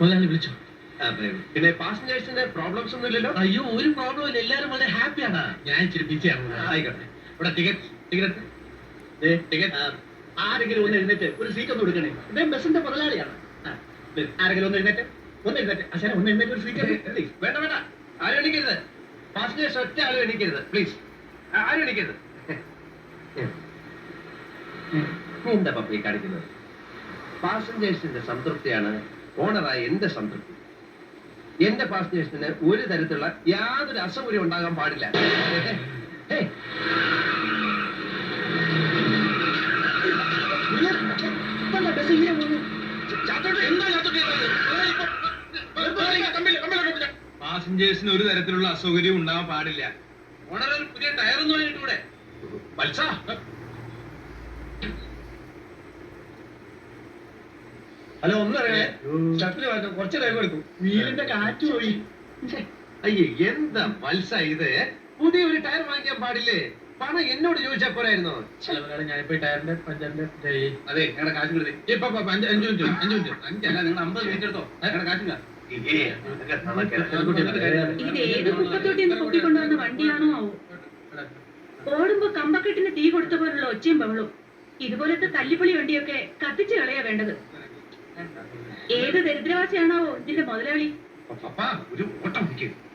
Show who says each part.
Speaker 1: മുതലാളി വിളിച്ചു.
Speaker 2: പിന്നെ പാസഞ്ചേഴ്സിന്റെ പ്രോബ്ലംസ് ഒന്നും ഇല്ലല്ലോ?
Speaker 1: അയ്യോ, ഒരു പ്രോബ്ലം ഇല്ല, എല്ലാരും വളരെ ഹാപ്പിയാണ്. ഞാൻ ഇച്ചിരി ബിസിയാണ്.
Speaker 2: ആയിക്കോട്ടെ. ഇവിടെ ടിക്കറ്റ് ആരെങ്കിലും ഒന്ന് എഴുന്നേറ്റ് ഒരു സീറ്റ് ഒന്ന് കൊടുക്കണേ. ഇദ്ദേഹം ബസിന്റെ മുതലാളിയാണ്. ആരെങ്കിലും ഒന്ന് എഴുന്നേറ്റ് അച്ഛനെ ഒന്ന് എഴുന്നേറ്റ് ഒരു സീറ്റ്. വേണ്ട വേണ്ട, ആരും എണീക്കരുത്. പാസഞ്ചേഴ്സ് ഒറ്റ ആളും എണീക്കരുത്, പ്ലീസ്. ആരും എണീക്കരുത്. എന്താ പപ്പ ഈ കാണിക്കുന്നത്? പാസഞ്ചേഴ്സിന്റെ സംതൃപ്തിയാണ് ഓണറായ എന്റെ സംതൃപ്തി. എന്റെ പാസഞ്ചേഴ്സിന് ഒരു തരത്തിലുള്ള യാതൊരു അസൗകര്യം ഉണ്ടാകാൻ പാടില്ല.
Speaker 1: പാസഞ്ചേഴ്സിന് ഒരു തരത്തിലുള്ള അസൗകര്യം ഉണ്ടാകാൻ പാടില്ല. ഓണറിൽ പുതിയ ടയറൊന്നും ആയിട്ടൂടെ? വത്സ,
Speaker 2: ഹലോ, ഒന്നറിയണേ, കുറച്ച് ടൈം എടുക്കും. വീലിന്റെ കാറ്റ് പോയി. അയ്യേ, എന്താ വത്സ ഇത്? പുതിയ ഒരു ടയർ വാങ്ങിക്കാൻ പാടില്ലേ? പണം എന്നോട് ചോദിച്ചാ പോരായിരുന്നോ?
Speaker 1: ഞാനിപ്പോ ടയറിന്റെ പഞ്ചറിന്റെ
Speaker 2: അതെ, ഞങ്ങളുടെ കാശ് കൊടുത്തേ.
Speaker 1: ഇപ്പൊ 5 മിനിറ്റ് 5 നിങ്ങൾ 50 മിനിറ്റ് എടുത്തോ. ഞങ്ങളുടെ കാശില്ല.
Speaker 3: ഇത് ഏത് കുപ്പത്തൊട്ടി പൊക്കിക്കൊണ്ടുവന്ന വണ്ടിയാണോ ആവോ? ഓടുമ്പോ കമ്പക്കെട്ടിന് തീ കൊടുത്ത പോലുള്ള ഒച്ചയും ബഹളവും. ഇതുപോലത്തെ തല്ലിപ്പൊളി വണ്ടിയൊക്കെ കത്തിച്ചു കളയാ വേണ്ടത്. ഏത് ദരിദ്രവാസിയാണാവോ ഇതിന്റെ മുതലാളി?
Speaker 2: ഒരു ഓട്ടം